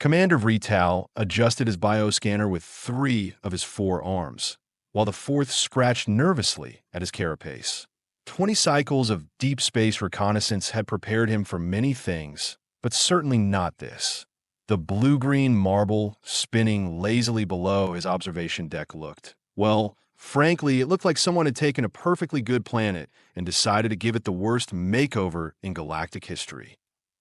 Commander Vrix'tal adjusted his bioscanner with 3 of his 4 arms, while the 4th scratched nervously at his carapace. 20 cycles of deep space reconnaissance had prepared him for many things, but certainly not this. The blue-green marble spinning lazily below his observation deck looked, well, frankly, it looked like someone had taken a perfectly good planet and decided to give it the worst makeover in galactic history.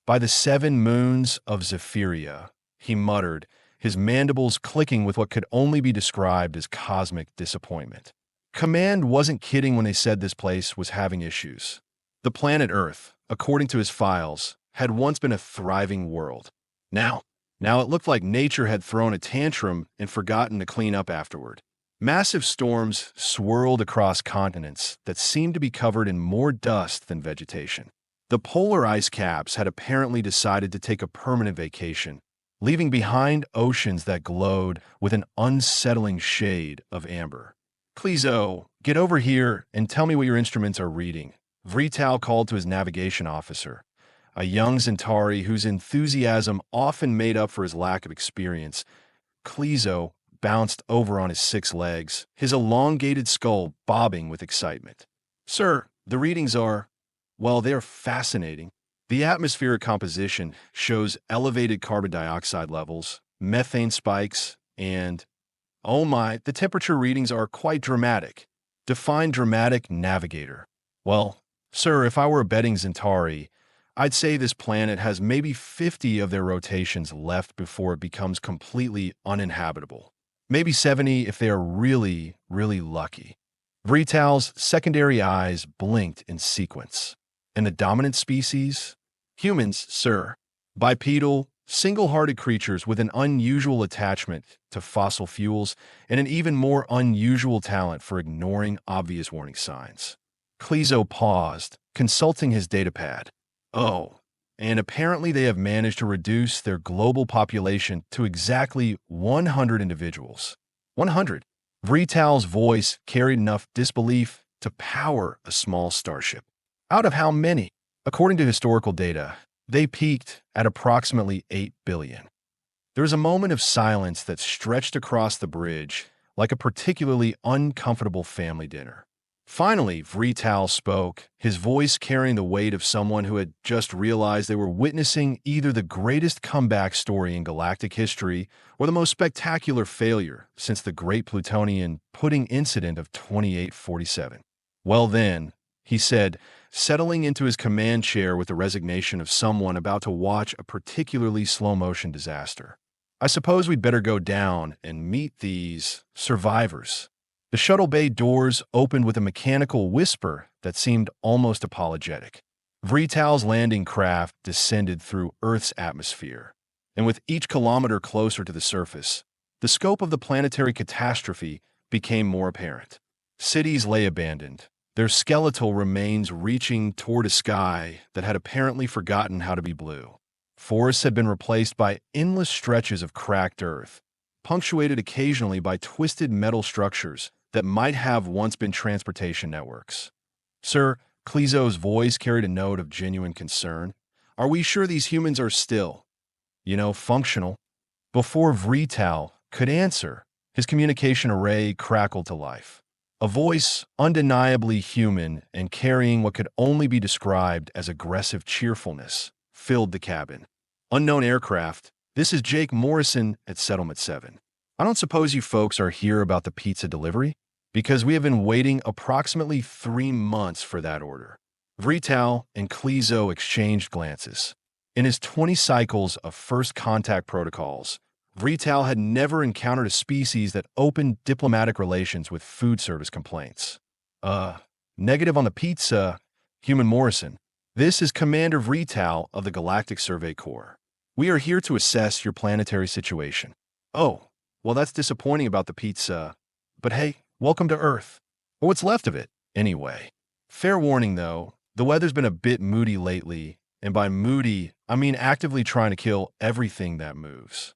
By the 7 moons of Zephyria, he muttered, his mandibles clicking with what could only be described as cosmic disappointment. Command wasn't kidding when they said this place was having issues. The planet Earth, according to his files, had once been a thriving world. Now it looked like nature had thrown a tantrum and forgotten to clean up afterward. Massive storms swirled across continents that seemed to be covered in more dust than vegetation. The polar ice caps had apparently decided to take a permanent vacation, leaving behind oceans that glowed with an unsettling shade of amber. "Klee'zo, get over here and tell me what your instruments are reading," Vrix'tal called to his navigation officer, a young Centauri whose enthusiasm often made up for his lack of experience. Klee'zo bounced over on his 6 legs, his elongated skull bobbing with excitement. "Sir, the readings are, well, they're fascinating. The atmospheric composition shows elevated carbon dioxide levels, methane spikes, and, oh my, the temperature readings are quite dramatic. Define dramatic, navigator." "Well, sir, if I were a betting Centauri, I'd say this planet has maybe 50 of their rotations left before it becomes completely uninhabitable. Maybe 70 if they are really, really lucky." Vrix'tal's secondary eyes blinked in sequence. "And the dominant species?" "Humans, sir. Bipedal, single-hearted creatures with an unusual attachment to fossil fuels and an even more unusual talent for ignoring obvious warning signs." Klee'zo paused, consulting his datapad. "Oh, and apparently they have managed to reduce their global population to exactly 100 individuals." 100. Vrix'tal's voice carried enough disbelief to power a small starship. "Out of how many?" "According to historical data, they peaked at approximately 8 billion. There was a moment of silence that stretched across the bridge like a particularly uncomfortable family dinner. Finally, Vrix'tal spoke, his voice carrying the weight of someone who had just realized they were witnessing either the greatest comeback story in galactic history or the most spectacular failure since the Great Plutonian Pudding Incident of 2847. "Well then," he said, settling into his command chair with the resignation of someone about to watch a particularly slow-motion disaster, "I suppose we'd better go down and meet these survivors." The shuttle bay doors opened with a mechanical whisper that seemed almost apologetic. Vrix'tal's landing craft descended through Earth's atmosphere, and with each kilometer closer to the surface, the scope of the planetary catastrophe became more apparent. Cities lay abandoned, their skeletal remains reaching toward a sky that had apparently forgotten how to be blue. Forests had been replaced by endless stretches of cracked earth, punctuated occasionally by twisted metal structures that might have once been transportation networks. "Sir," Klee'zo's voice carried a note of genuine concern, "are we sure these humans are still, functional?" Before Vrix'tal could answer, his communication array crackled to life. A voice undeniably human and carrying what could only be described as aggressive cheerfulness filled the cabin. "Unknown aircraft, this is Jake Morrison at Settlement 7. I don't suppose you folks are here about the pizza delivery? Because we have been waiting approximately 3 months for that order." Vrix'tal and Klee'zo exchanged glances. In his 20 cycles of first contact protocols, Vrix'tal had never encountered a species that opened diplomatic relations with food service complaints. Negative on the pizza, Human Morrison. This is Commander Vrix'tal of the Galactic Survey Corps. We are here to assess your planetary situation." "Oh, well, that's disappointing about the pizza. But hey, welcome to Earth. Or what's left of it, anyway. Fair warning, though, the weather's been a bit moody lately, and by moody, I mean actively trying to kill everything that moves."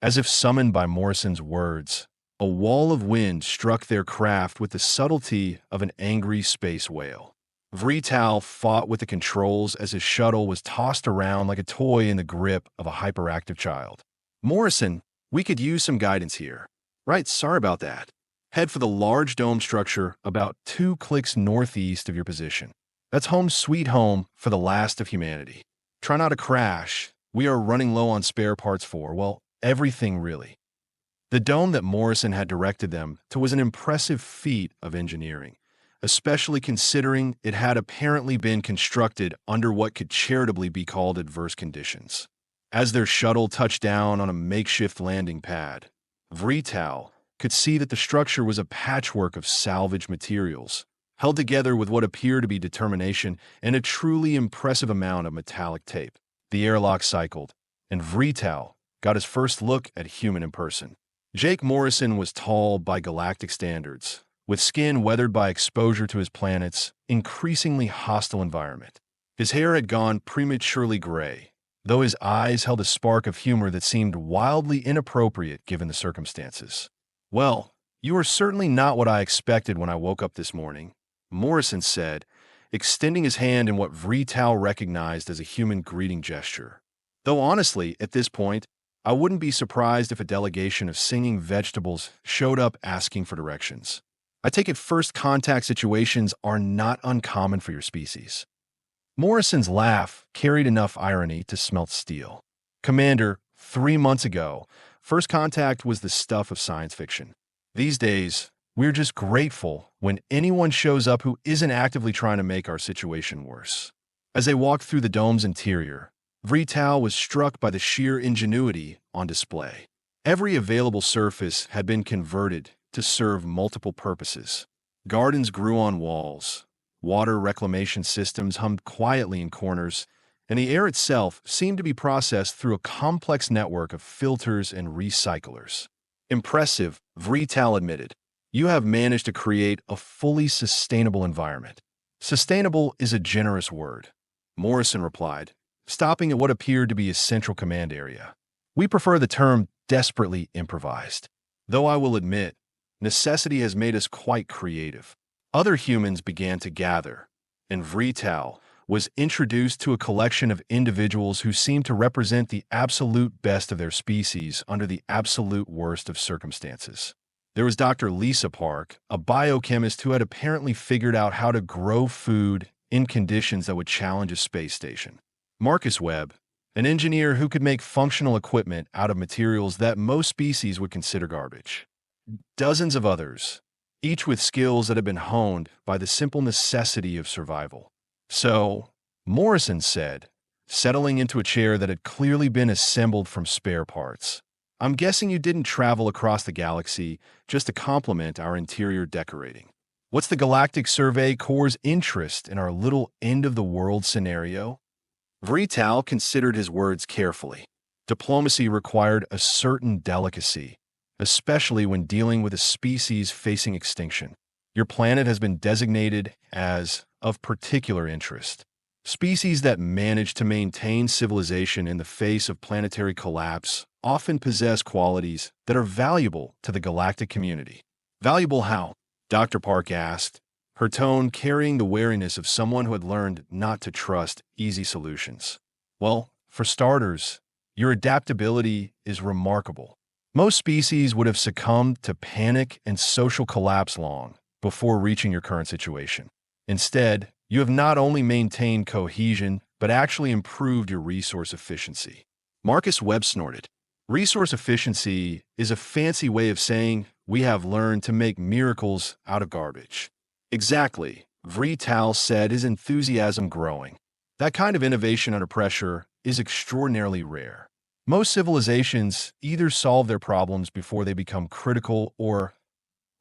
As if summoned by Morrison's words, a wall of wind struck their craft with the subtlety of an angry space whale. Vrix'tal fought with the controls as his shuttle was tossed around like a toy in the grip of a hyperactive child. Morrison, we could use some guidance here. Right, sorry about that. Head for the large dome structure about 2 clicks northeast of your position. That's home sweet home for the last of humanity. Try not to crash. We are running low on spare parts for, well, everything really. The dome that Morrison had directed them to was an impressive feat of engineering, especially considering it had apparently been constructed under what could charitably be called adverse conditions. As their shuttle touched down on a makeshift landing pad, Vrix'tal could see that the structure was a patchwork of salvaged materials, held together with what appeared to be determination and a truly impressive amount of metallic tape. The airlock cycled, and Vrix'tal got his first look at human in person. Jake Morrison was tall by galactic standards, with skin weathered by exposure to his planet's increasingly hostile environment. His hair had gone prematurely gray, though his eyes held a spark of humor that seemed wildly inappropriate given the circumstances. "Well, you are certainly not what I expected when I woke up this morning," Morrison said, extending his hand in what Vrix'tal recognized as a human greeting gesture. Though honestly, at this point, I wouldn't be surprised if a delegation of singing vegetables showed up asking for directions. I take it first contact situations are not uncommon for your species. Morrison's laugh carried enough irony to smelt steel. "Commander, 3 months ago, first contact was the stuff of science fiction. These days, we're just grateful when anyone shows up who isn't actively trying to make our situation worse." As they walked through the dome's interior, Vrix'tal was struck by the sheer ingenuity on display. Every available surface had been converted to serve multiple purposes. Gardens grew on walls, water reclamation systems hummed quietly in corners, and the air itself seemed to be processed through a complex network of filters and recyclers. "Impressive," Vrix'tal admitted. "You have managed to create a fully sustainable environment." "Sustainable is a generous word," Morrison replied, stopping at what appeared to be a central command area. "We prefer the term desperately improvised. Though I will admit, necessity has made us quite creative." Other humans began to gather, and Vrix'tal was introduced to a collection of individuals who seemed to represent the absolute best of their species under the absolute worst of circumstances. There was Dr. Lisa Park, a biochemist who had apparently figured out how to grow food in conditions that would challenge a space station. Marcus Webb, an engineer who could make functional equipment out of materials that most species would consider garbage. Dozens of others, each with skills that had been honed by the simple necessity of survival. "So," Morrison said, settling into a chair that had clearly been assembled from spare parts, "I'm guessing you didn't travel across the galaxy just to complement our interior decorating. What's the Galactic Survey Corps' interest in our little end-of-the-world scenario?" Vrix'tal considered his words carefully. Diplomacy required a certain delicacy, especially when dealing with a species facing extinction. "Your planet has been designated as of particular interest. Species that manage to maintain civilization in the face of planetary collapse often possess qualities that are valuable to the galactic community." "Valuable how?" Dr. Park asked, her tone carrying the wariness of someone who had learned not to trust easy solutions. "Well, for starters, your adaptability is remarkable. Most species would have succumbed to panic and social collapse long before reaching your current situation. Instead, you have not only maintained cohesion, but actually improved your resource efficiency." Marcus Webb snorted. "Resource efficiency is a fancy way of saying we have learned to make miracles out of garbage." "Exactly," Vrix'tal said, his enthusiasm growing. "That kind of innovation under pressure is extraordinarily rare. Most civilizations either solve their problems before they become critical or,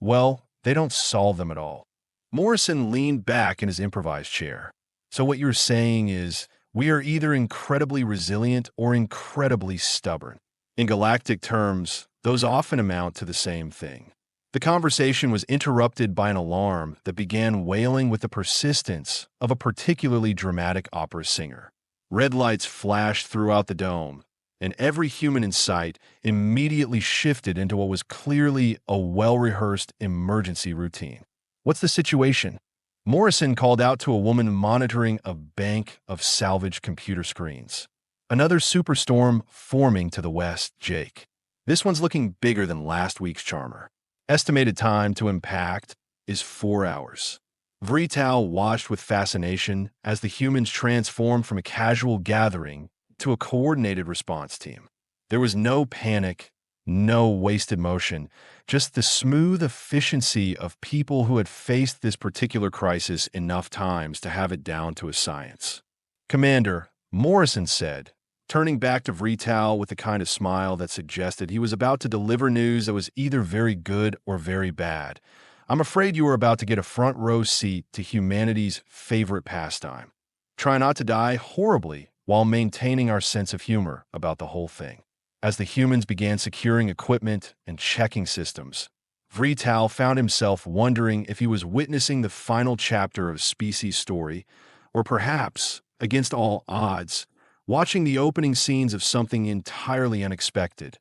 well, they don't solve them at all." Morrison leaned back in his improvised chair. "So what you're saying is we are either incredibly resilient or incredibly stubborn. In galactic terms, those often amount to the same thing." The conversation was interrupted by an alarm that began wailing with the persistence of a particularly dramatic opera singer. Red lights flashed throughout the dome, and every human in sight immediately shifted into what was clearly a well-rehearsed emergency routine. "What's the situation?" Morrison called out to a woman monitoring a bank of salvaged computer screens. Another superstorm forming to the west, Jake. This one's looking bigger than last week's Charmer. Estimated time to impact is 4 hours. Vrix'tal watched with fascination as the humans transformed from a casual gathering to a coordinated response team. There was no panic, no wasted motion, just the smooth efficiency of people who had faced this particular crisis enough times to have it down to a science. Commander Morrison said, turning back to Vrix'tal with a kind of smile that suggested he was about to deliver news that was either very good or very bad. I'm afraid you are about to get a front row seat to humanity's favorite pastime. Try not to die horribly while maintaining our sense of humor about the whole thing. As the humans began securing equipment and checking systems, Vrix'tal found himself wondering if he was witnessing the final chapter of a species story, or perhaps, against all odds, watching the opening scenes of something entirely unexpected.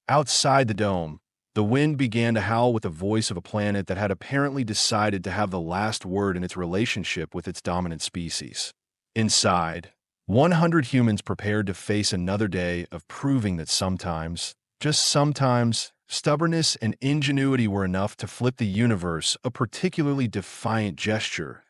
Outside the dome, the wind began to howl with the voice of a planet that had apparently decided to have the last word in its relationship with its dominant species. Inside, 100 humans prepared to face another day of proving that sometimes, just sometimes, stubbornness and ingenuity were enough to flip the universe, a particularly defiant gesture.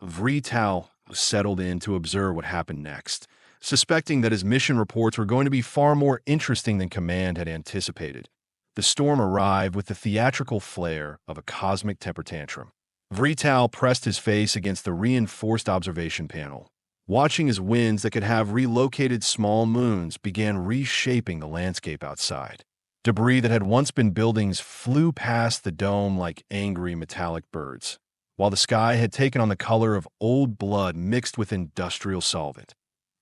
Vrix'tal settled in to observe what happened next, suspecting that his mission reports were going to be far more interesting than Command had anticipated. The storm arrived with the theatrical flair of a cosmic temper tantrum. Vrix'tal pressed his face against the reinforced observation panel, watching as winds that could have relocated small moons began reshaping the landscape outside. Debris that had once been buildings flew past the dome like angry metallic birds, while the sky had taken on the color of old blood mixed with industrial solvent.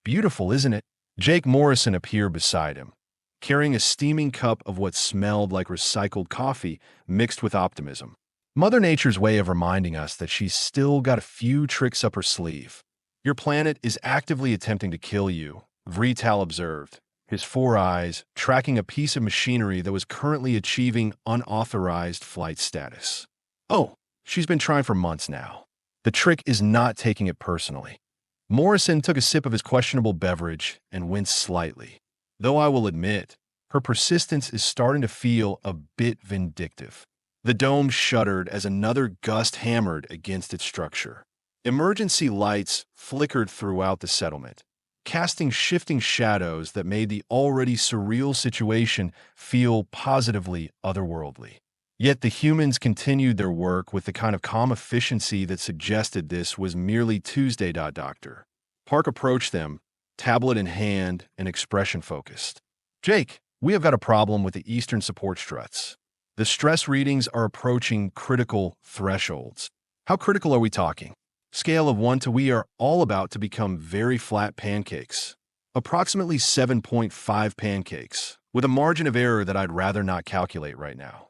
Beautiful, isn't it? Jake Morrison appeared beside him, carrying a steaming cup of what smelled like recycled coffee mixed with optimism. Mother Nature's way of reminding us that she's still got a few tricks up her sleeve. Your planet is actively attempting to kill you, Vrix'tal observed, his 4 eyes tracking a piece of machinery that was currently achieving unauthorized flight status. Oh, she's been trying for months now. The trick is not taking it personally. Morrison took a sip of his questionable beverage and winced slightly. Though I will admit, her persistence is starting to feel a bit vindictive. The dome shuddered as another gust hammered against its structure. Emergency lights flickered throughout the settlement, casting shifting shadows that made the already surreal situation feel positively otherworldly. Yet the humans continued their work with the kind of calm efficiency that suggested this was merely Tuesday. Doctor Park approached them, tablet in hand and expression focused. Jake, we have got a problem with the eastern support struts. The stress readings are approaching critical thresholds. How critical are we talking? Scale of 1 to we are all about to become very flat pancakes. Approximately 7.5 pancakes, with a margin of error that I'd rather not calculate right now.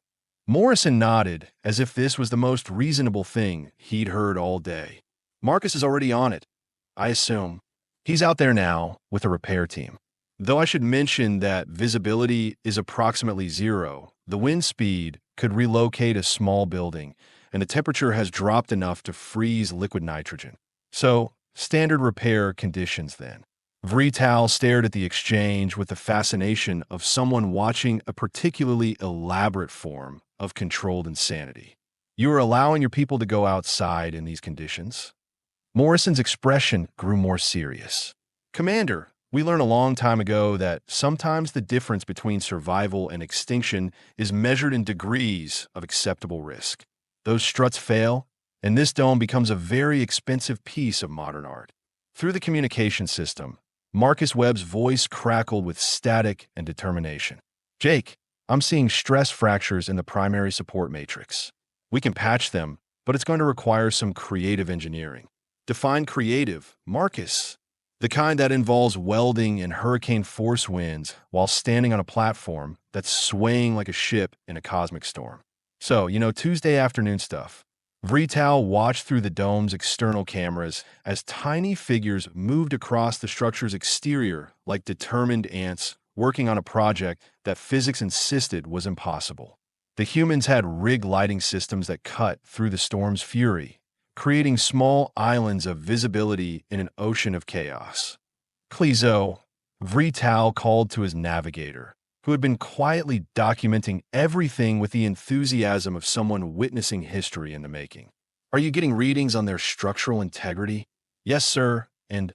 Morrison nodded as if this was the most reasonable thing he'd heard all day. Marcus is already on it, I assume. He's out there now with a repair team. Though I should mention that visibility is approximately 0, the wind speed could relocate a small building, and the temperature has dropped enough to freeze liquid nitrogen. So, standard repair conditions then. Vrix'tal stared at the exchange with the fascination of someone watching a particularly elaborate form of controlled insanity. You are allowing your people to go outside in these conditions? Morrison's expression grew more serious. Commander, we learned a long time ago that sometimes the difference between survival and extinction is measured in degrees of acceptable risk. Those struts fail, and this dome becomes a very expensive piece of modern art. Through the communication system, Marcus Webb's voice crackled with static and determination. Jake, I'm seeing stress fractures in the primary support matrix. We can patch them, but it's going to require some creative engineering. Define creative, Marcus. The kind that involves welding in hurricane force winds while standing on a platform that's swaying like a ship in a cosmic storm. So, Tuesday afternoon stuff. Vrix'tal watched through the dome's external cameras as tiny figures moved across the structure's exterior like determined ants working on a project that physics insisted was impossible. The humans had rig lighting systems that cut through the storm's fury, creating small islands of visibility in an ocean of chaos. Klee'zo, Vrix'tal called to his navigator, who had been quietly documenting everything with the enthusiasm of someone witnessing history in the making. "Are you getting readings on their structural integrity?" "Yes, sir, and,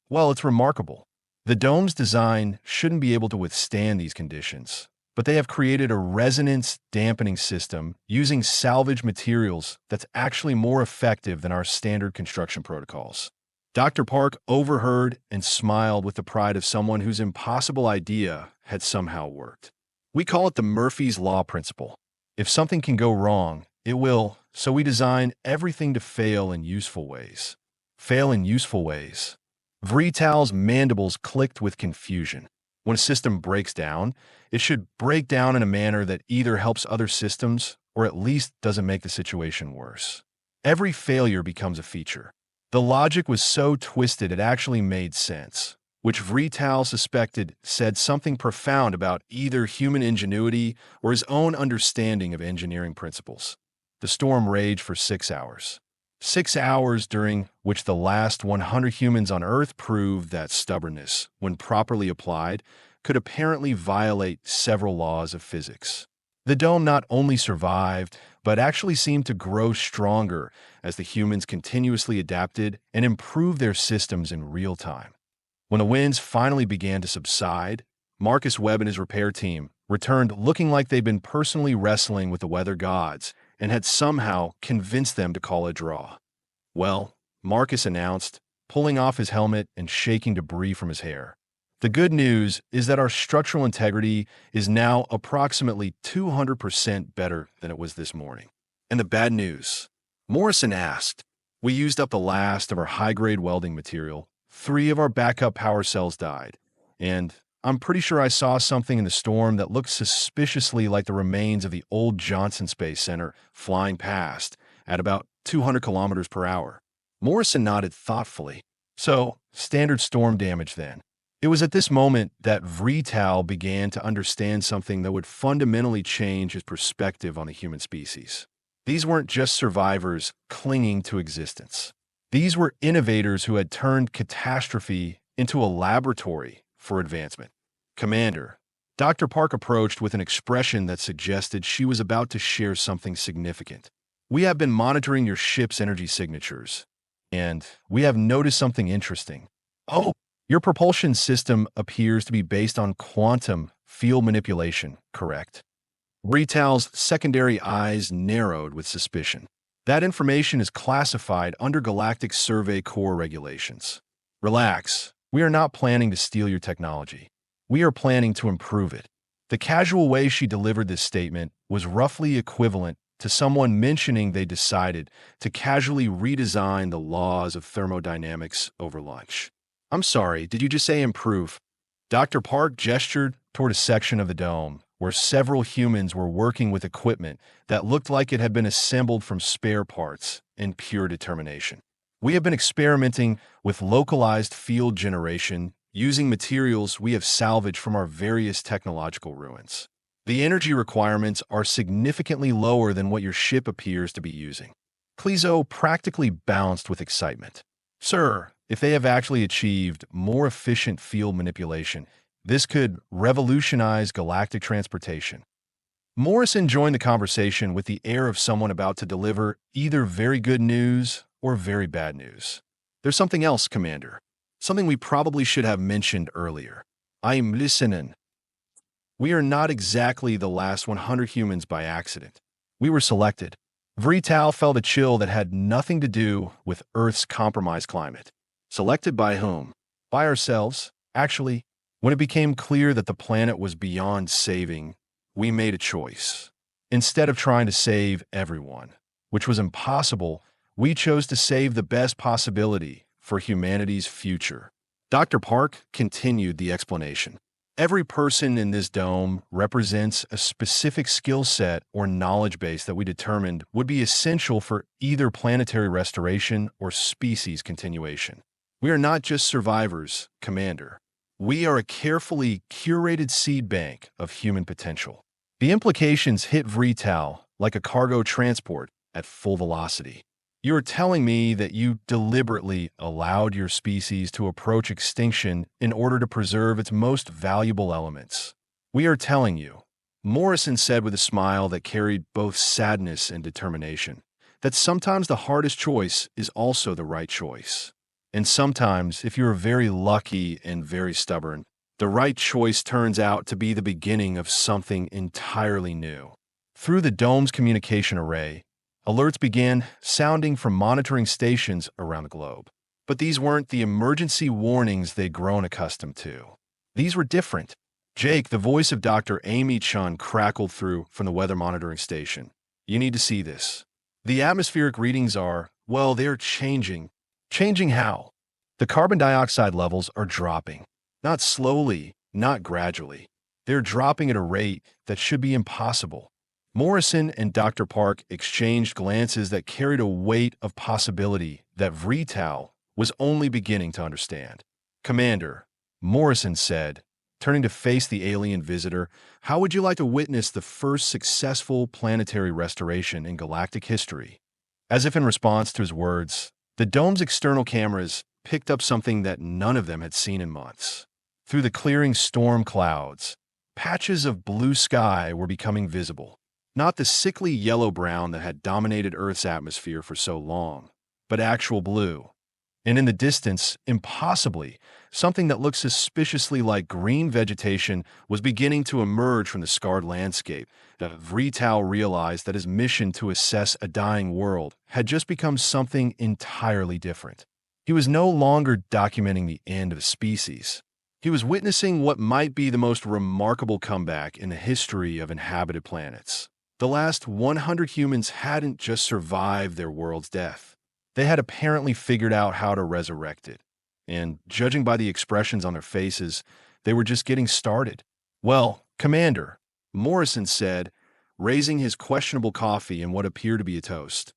well, it's remarkable. The dome's design shouldn't be able to withstand these conditions, but they have created a resonance dampening system using salvage materials that's actually more effective than our standard construction protocols." Dr. Park overheard and smiled with the pride of someone whose impossible idea had somehow worked. "We call it the Murphy's Law principle. If something can go wrong, it will, so we design everything to fail in useful ways." Fail in useful ways. Vrix'tal's mandibles clicked with confusion. When a system breaks down, it should break down in a manner that either helps other systems or at least doesn't make the situation worse. Every failure becomes a feature. The logic was so twisted it actually made sense, which Vrix'tal suspected said something profound about either human ingenuity or his own understanding of engineering principles. The storm raged for 6 hours. 6 hours during which the last 100 humans on Earth proved that stubbornness, when properly applied, could apparently violate several laws of physics. The dome not only survived, but actually seemed to grow stronger as the humans continuously adapted and improved their systems in real time. When the winds finally began to subside, Marcus Webb and his repair team returned looking like they'd been personally wrestling with the weather gods and had somehow convinced them to call a draw. "Well," Marcus announced, pulling off his helmet and shaking debris from his hair, "the good news is that our structural integrity is now approximately 200% better than it was this morning." "And the bad news?" Morrison asked. "We used up the last of our high-grade welding material. 3 of our backup power cells died. And I'm pretty sure I saw something in the storm that looked suspiciously like the remains of the old Johnson Space Center flying past at about 200 kilometers per hour." Morrison nodded thoughtfully. "So, standard storm damage then." It was at this moment that Vrix'tal began to understand something that would fundamentally change his perspective on the human species. These weren't just survivors clinging to existence. These were innovators who had turned catastrophe into a laboratory for advancement. "Commander," Dr. Park approached with an expression that suggested she was about to share something significant. "We have been monitoring your ship's energy signatures, and we have noticed something interesting." "Oh, your propulsion system appears to be based on quantum field manipulation, correct?" Vrix'tal's secondary eyes narrowed with suspicion. "That information is classified under Galactic Survey Corps regulations." "Relax. We are not planning to steal your technology. We are planning to improve it." The casual way she delivered this statement was roughly equivalent to someone mentioning they decided to casually redesign the laws of thermodynamics over lunch. "I'm sorry, did you just say improve?" Dr. Park gestured toward a section of the dome where several humans were working with equipment that looked like it had been assembled from spare parts in pure determination. "We have been experimenting with localized field generation using materials we have salvaged from our various technological ruins. The energy requirements are significantly lower than what your ship appears to be using." Klee'zo practically bounced with excitement. "Sir, if they have actually achieved more efficient field manipulation, this could revolutionize galactic transportation." Morrison joined the conversation with the air of someone about to deliver either very good news or very bad news. "There's something else, Commander. Something we probably should have mentioned earlier." "I'm listening." "We are not exactly the last 100 humans by accident. We were selected." Vrix'tal felt a chill that had nothing to do with Earth's compromised climate. "Selected by whom?" "By ourselves, actually. When it became clear that the planet was beyond saving, we made a choice. Instead of trying to save everyone, which was impossible, we chose to save the best possibility for humanity's future." Dr. Park continued the explanation. "Every person in this dome represents a specific skill set or knowledge base that we determined would be essential for either planetary restoration or species continuation. We are not just survivors, Commander. We are a carefully curated seed bank of human potential." The implications hit Vrix'tal like a cargo transport at full velocity. You're telling me that you deliberately allowed your species to approach extinction in order to preserve its most valuable elements. We are telling you, Morrison said with a smile that carried both sadness and determination, that sometimes the hardest choice is also the right choice. And sometimes, if you're very lucky and very stubborn, the right choice turns out to be the beginning of something entirely new. Through the dome's communication array, alerts began sounding from monitoring stations around the globe. But these weren't the emergency warnings they'd grown accustomed to. These were different. Jake, the voice of Dr. Amy Chun, crackled through from the weather monitoring station. You need to see this. The atmospheric readings are, well, they're changing. Changing how? The carbon dioxide levels are dropping. Not slowly, not gradually. They're dropping at a rate that should be impossible. Morrison and Dr. Park exchanged glances that carried a weight of possibility that Vrix'tal was only beginning to understand. Commander, Morrison said, turning to face the alien visitor, how would you like to witness the first successful planetary restoration in galactic history? As if in response to his words, the dome's external cameras picked up something that none of them had seen in months. Through the clearing storm clouds, patches of blue sky were becoming visible. Not the sickly yellow-brown that had dominated Earth's atmosphere for so long, but actual blue. And in the distance, impossibly, something that looked suspiciously like green vegetation was beginning to emerge from the scarred landscape. Vrix'tal realized that his mission to assess a dying world had just become something entirely different. He was no longer documenting the end of a species. He was witnessing what might be the most remarkable comeback in the history of inhabited planets. The last 100 humans hadn't just survived their world's death. They had apparently figured out how to resurrect it. And judging by the expressions on their faces, they were just getting started. Well, Commander, Morrison said, raising his questionable coffee in what appeared to be a toast.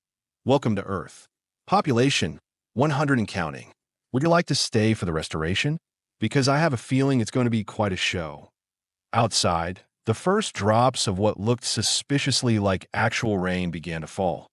Welcome to Earth. Population, 100 and counting. Would you like to stay for the restoration? Because I have a feeling it's going to be quite a show. Outside, the first drops of what looked suspiciously like actual rain began to fall.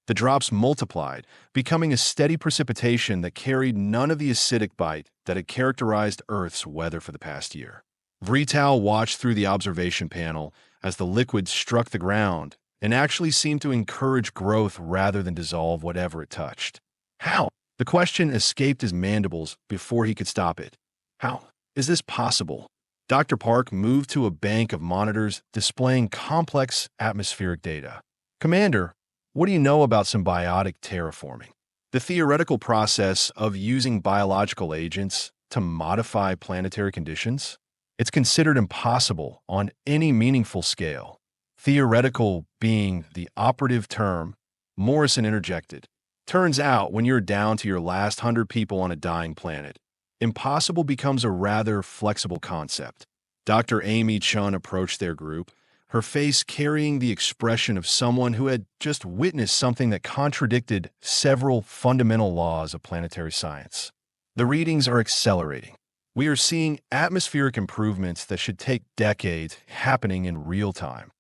The drops multiplied, becoming a steady precipitation that carried none of the acidic bite that had characterized Earth's weather for the past year. Vrix'tal watched through the observation panel as the liquid struck the ground and actually seemed to encourage growth rather than dissolve whatever it touched. How? The question escaped his mandibles before he could stop it. How is this possible? Dr. Park moved to a bank of monitors displaying complex atmospheric data. Commander, what do you know about symbiotic terraforming? The theoretical process of using biological agents to modify planetary conditions? It's considered impossible on any meaningful scale. Theoretical being the operative term, Morrison interjected. Turns out when you're down to your last 100 people on a dying planet, impossible becomes a rather flexible concept. Dr. Amy Chun approached their group, her face carrying the expression of someone who had just witnessed something that contradicted several fundamental laws of planetary science. The readings are accelerating. We are seeing atmospheric improvements that should take decades happening in real time.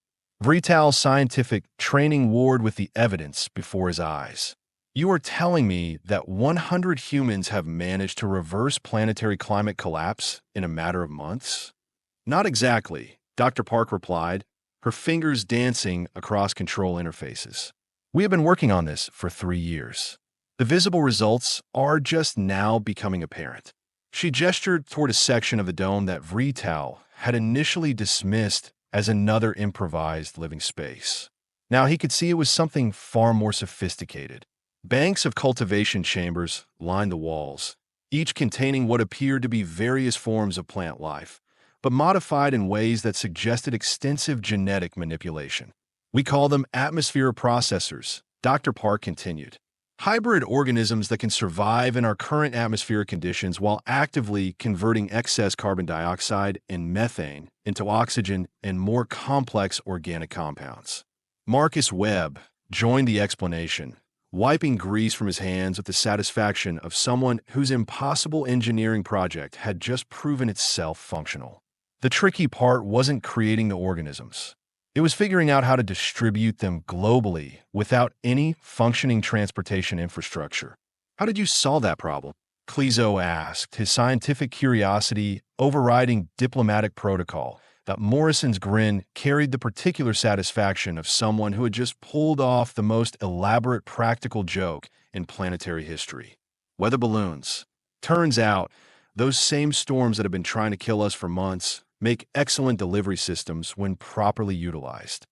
Vrix'tal's scientific training warred with the evidence before his eyes. You are telling me that 100 humans have managed to reverse planetary climate collapse in a matter of months? Not exactly, Dr. Park replied, her fingers dancing across control interfaces. We have been working on this for 3 years. The visible results are just now becoming apparent. She gestured toward a section of the dome that Vrix'tal had initially dismissed as another improvised living space. Now he could see it was something far more sophisticated. Banks of cultivation chambers lined the walls, each containing what appeared to be various forms of plant life, but modified in ways that suggested extensive genetic manipulation. We call them atmosphere processors, Dr. Park continued. Hybrid organisms that can survive in our current atmospheric conditions while actively converting excess carbon dioxide and methane into oxygen and more complex organic compounds. Marcus Webb joined the explanation, wiping grease from his hands with the satisfaction of someone whose impossible engineering project had just proven itself functional. The tricky part wasn't creating the organisms. It was figuring out how to distribute them globally without any functioning transportation infrastructure. How did you solve that problem? Klee'zo asked, his scientific curiosity overriding diplomatic protocol. That Morrison's grin carried the particular satisfaction of someone who had just pulled off the most elaborate practical joke in planetary history. Weather balloons. Turns out, those same storms that have been trying to kill us for months make excellent delivery systems when properly utilized.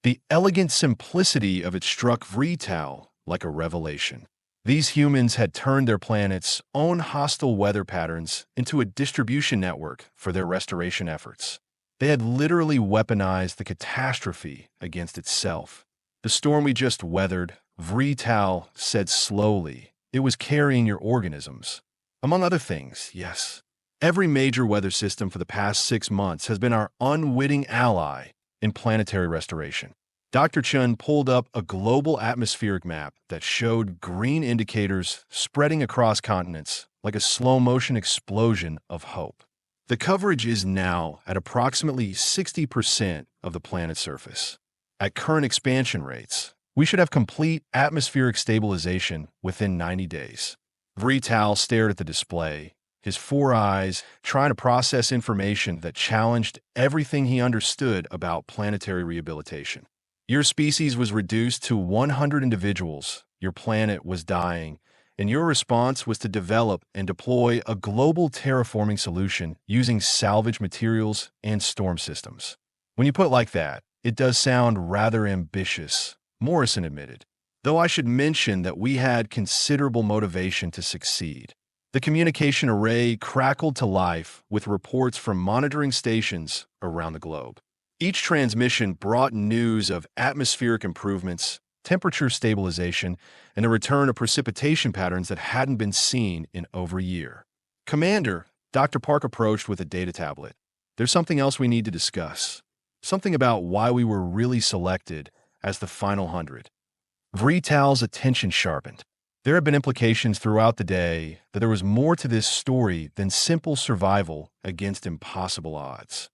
The elegant simplicity of it struck Vrix'tal like a revelation. These humans had turned their planet's own hostile weather patterns into a distribution network for their restoration efforts. They had literally weaponized the catastrophe against itself. The storm we just weathered, Vrix'tal said slowly, it was carrying your organisms. Among other things, yes. Every major weather system for the past 6 months has been our unwitting ally in planetary restoration. Dr. Chun pulled up a global atmospheric map that showed green indicators spreading across continents like a slow-motion explosion of hope. The coverage is now at approximately 60% of the planet's surface. At current expansion rates, we should have complete atmospheric stabilization within 90 days. Vrix'tal stared at the display, his 4 eyes trying to process information that challenged everything he understood about planetary rehabilitation. Your species was reduced to 100 individuals, your planet was dying, and your response was to develop and deploy a global terraforming solution using salvage materials and storm systems. When you put it like that, it does sound rather ambitious, Morrison admitted, though I should mention that we had considerable motivation to succeed. The communication array crackled to life with reports from monitoring stations around the globe. Each transmission brought news of atmospheric improvements, temperature stabilization, and a return of precipitation patterns that hadn't been seen in over a year. Commander, Dr. Park approached with a data tablet. There's something else we need to discuss. Something about why we were really selected as the final 100. Vrix'tal's attention sharpened. There had been implications throughout the day that there was more to this story than simple survival against impossible odds.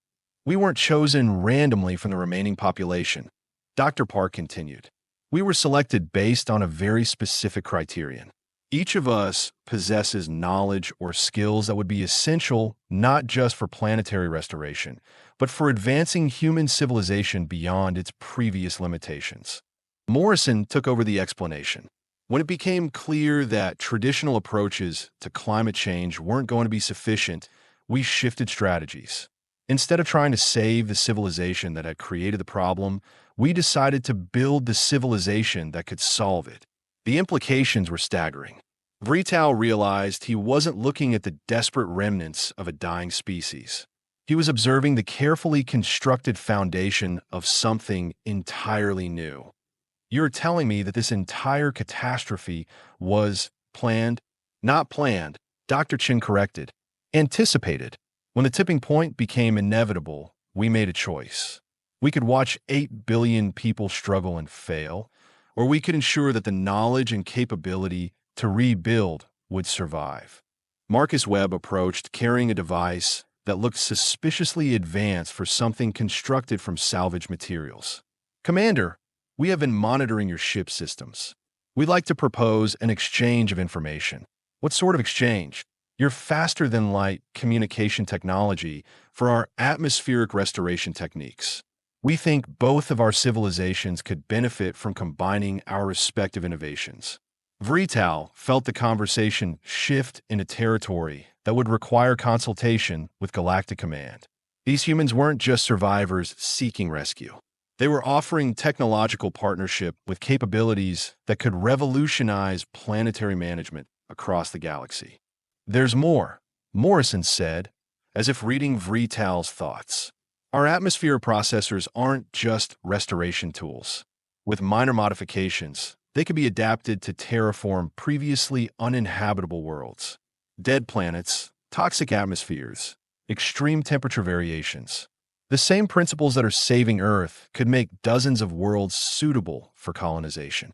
We weren't chosen randomly from the remaining population, Dr. Park continued. We were selected based on a very specific criterion. Each of us possesses knowledge or skills that would be essential not just for planetary restoration, but for advancing human civilization beyond its previous limitations. Morrison took over the explanation. When it became clear that traditional approaches to climate change weren't going to be sufficient, we shifted strategies. Instead of trying to save the civilization that had created the problem, we decided to build the civilization that could solve it. The implications were staggering. Vrix'tal realized he wasn't looking at the desperate remnants of a dying species. He was observing the carefully constructed foundation of something entirely new. You're telling me that this entire catastrophe was planned? Not planned, Dr. Chin corrected. Anticipated. When the tipping point became inevitable, we made a choice. We could watch 8 billion people struggle and fail, or we could ensure that the knowledge and capability to rebuild would survive. Marcus Webb approached carrying a device that looked suspiciously advanced for something constructed from salvage materials. Commander, we have been monitoring your ship systems. We'd like to propose an exchange of information. What sort of exchange? Your faster-than-light communication technology for our atmospheric restoration techniques. We think both of our civilizations could benefit from combining our respective innovations. Vrix'tal felt the conversation shift into territory that would require consultation with Galactic Command. These humans weren't just survivors seeking rescue. They were offering technological partnership with capabilities that could revolutionize planetary management across the galaxy. There's more, Morrison said, as if reading Vrix'tal's thoughts. Our atmosphere processors aren't just restoration tools. With minor modifications, they could be adapted to terraform previously uninhabitable worlds. Dead planets, toxic atmospheres, extreme temperature variations. The same principles that are saving Earth could make dozens of worlds suitable for colonization.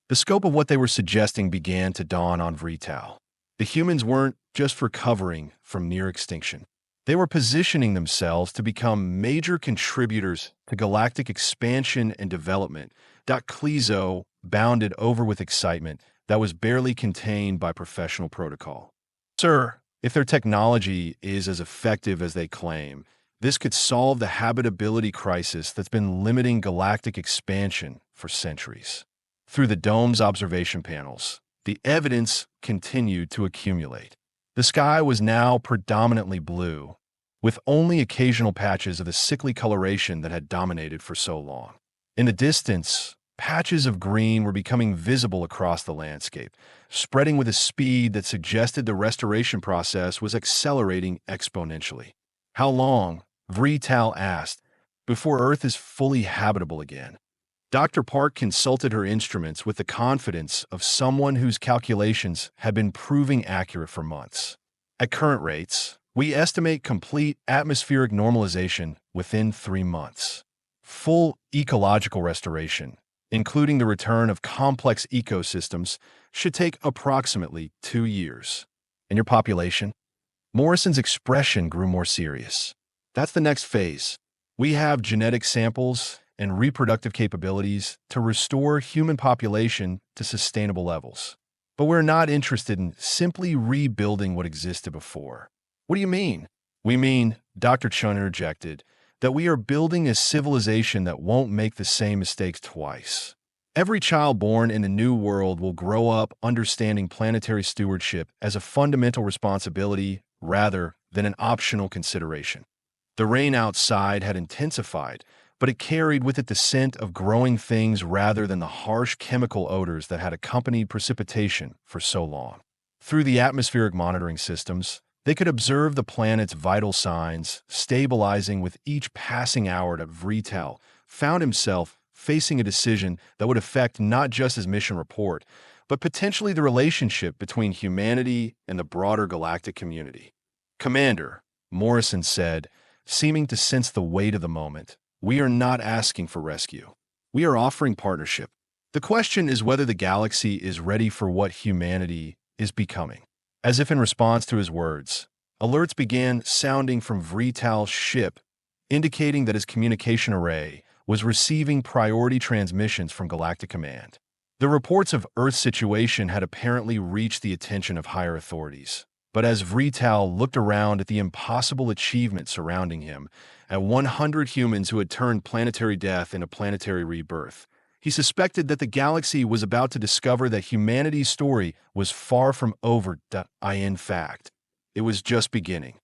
The scope of what they were suggesting began to dawn on Vrix'tal. The humans weren't just recovering from near extinction. They were positioning themselves to become major contributors to galactic expansion and development. Klee'zo bounded over with excitement that was barely contained by professional protocol. Sir, if their technology is as effective as they claim, this could solve the habitability crisis that's been limiting galactic expansion for centuries. Through the dome's observation panels, the evidence continued to accumulate. The sky was now predominantly blue, with only occasional patches of the sickly coloration that had dominated for so long. In the distance, patches of green were becoming visible across the landscape, spreading with a speed that suggested the restoration process was accelerating exponentially. How long, Vrix'tal asked, before Earth is fully habitable again? Dr. Park consulted her instruments with the confidence of someone whose calculations had been proving accurate for months. At current rates, we estimate complete atmospheric normalization within 3 months. Full ecological restoration, including the return of complex ecosystems, should take approximately 2 years. And your population? Morrison's expression grew more serious. That's the next phase. We have genetic samples and reproductive capabilities to restore human population to sustainable levels. But we're not interested in simply rebuilding what existed before. What do you mean? We mean, Dr. Chun interjected, that we are building a civilization that won't make the same mistakes twice. Every child born in a new world will grow up understanding planetary stewardship as a fundamental responsibility rather than an optional consideration. The rain outside had intensified, but it carried with it the scent of growing things rather than the harsh chemical odors that had accompanied precipitation for so long. Through the atmospheric monitoring systems, they could observe the planet's vital signs, stabilizing with each passing hour. That Vrix'tal found himself facing a decision that would affect not just his mission report, but potentially the relationship between humanity and the broader galactic community. Commander, Morrison said, seeming to sense the weight of the moment, we are not asking for rescue. We are offering partnership. The question is whether the galaxy is ready for what humanity is becoming. As if in response to his words, alerts began sounding from Vrix'tal's ship, indicating that his communication array was receiving priority transmissions from Galactic Command. The reports of Earth's situation had apparently reached the attention of higher authorities. But as Vrix'tal looked around at the impossible achievement surrounding him, at 100 humans who had turned planetary death into planetary rebirth, he suspected that the galaxy was about to discover that humanity's story was far from over. In fact, it was just beginning.